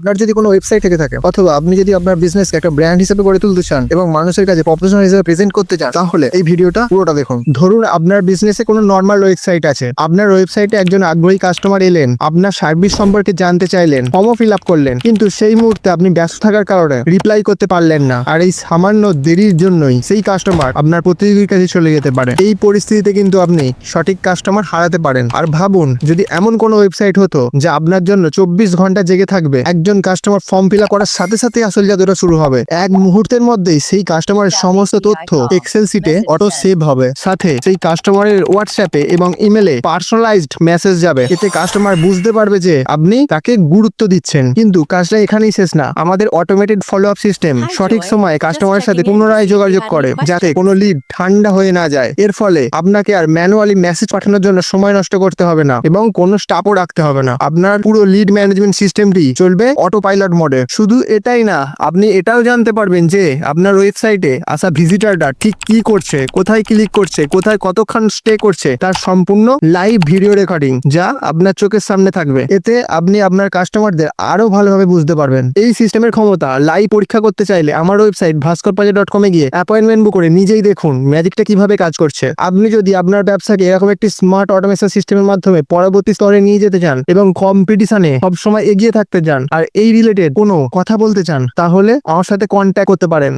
আপনার যদি কোনো ওয়েবসাইট থেকে থাকে অথবা আপনি যদি আপনার বিজনেসকে একটা ব্র্যান্ড হিসেবে গড়ে তুলতে চান এবং মানুষের কাছে প্রফেশনাল হিসেবে প্রেজেন্ট করতে চান, তাহলে এই ভিডিওটা পুরোটা দেখুন। ধরুন আপনার বিজনেসে কোনো নর্মাল ওয়েবসাইট আছে, আপনার ওয়েবসাইটে একজন আগ্রহী কাস্টমার এলেন, আপনার সার্ভিস সম্পর্কে জানতে চাইলেন, ফর্মও ফিল আপ করলেন, কিন্তু সেই মুহূর্তে আপনি ব্যস্ত থাকার কারণে রিপ্লাই করতে পারলেন না, আর এই সামান্য দেরির জন্যই সেই কাস্টমার আপনার প্রতিযোগীর কাছে চলে যেতে পারে। এই পরিস্থিতিতে কিন্তু আপনি সঠিক কাস্টমার হারাতে পারেন। আর ভাবুন যদি এমন কোনো ওয়েবসাইট হতো যা আপনার জন্য 24 ঘন্টা জেগে থাকবে, একজন কাস্টমার ফর্ম ফিল আপ করার সাথে সাথে আসল জাদুটা শুরু হবে। এক মুহূর্তের মধ্যেই সেই কাস্টমারের সমস্ত তথ্য এক্সেল শিটে অটো সেভ হবে, সাথে সেই কাস্টমারের হোয়াটসঅ্যাপে এবং ইমেলে পার্সোনালাইজড মেসেজ যাবে। এতে কাস্টমার বুঝতে পারবে যে আপনি তাকে গুরুত্ব দিচ্ছেন। কিন্তু কাজটা এখানেই শেষ না, আমাদের অটোমেটেড ফলো আপ সিস্টেম সঠিক সময়ে কাস্টমারের সাথে পুনরায় যোগাযোগ করে, যাতে কোনো লিড ঠান্ডা হয়ে না যায়। এর ফলে আপনাকে আর ম্যানুয়ালি মেসেজ পাঠানোর জন্য সময় নষ্ট করতে হবে না এবং কোনো স্টাফও রাখতে হবে না। আপনার পুরো লিড ম্যানেজমেন্ট সিস্টেমটি চলবে অটো পাইলট মোডে। শুধু এটাই না, আপনি এটাও জানতে পারবেন যে আপনার ওয়েবসাইটে আসা ভিজিটাররা ঠিক কি করছে, কোথায় ক্লিক করছে, কোথায় কতক্ষণ স্টে করছে, তার সম্পূর্ণ লাইভ ভিডিও রেকর্ডিং যা আপনার চোখের সামনে থাকবে। এতে আপনি আপনার কাস্টমারদের আরো ভালোভাবে বুঝতে পারবেন। এই সিস্টেমের ক্ষমতা লাইভ পরীক্ষা করতে চাইলে আমার ওয়েবসাইট bhaskorpaja.com এ গিয়ে অ্যাপয়েন্টমেন্ট বুক করে নিজেই দেখুন ম্যাজিকটা কিভাবে কাজ করছে। আপনি যদি আপনার ব্যবসাকে এরকম একটি স্মার্ট অটোমেশন সিস্টেমের মাধ্যমে পরবর্তী স্তরে নিয়ে যেতে চান এবং কম্পিটিশনে সবসময় এগিয়ে থাকতে চান আর এই রিলেটেড কোনো কথা বলতে চান, তাহলে আমার সাথে কন্ট্যাক্ট করতে পারেন।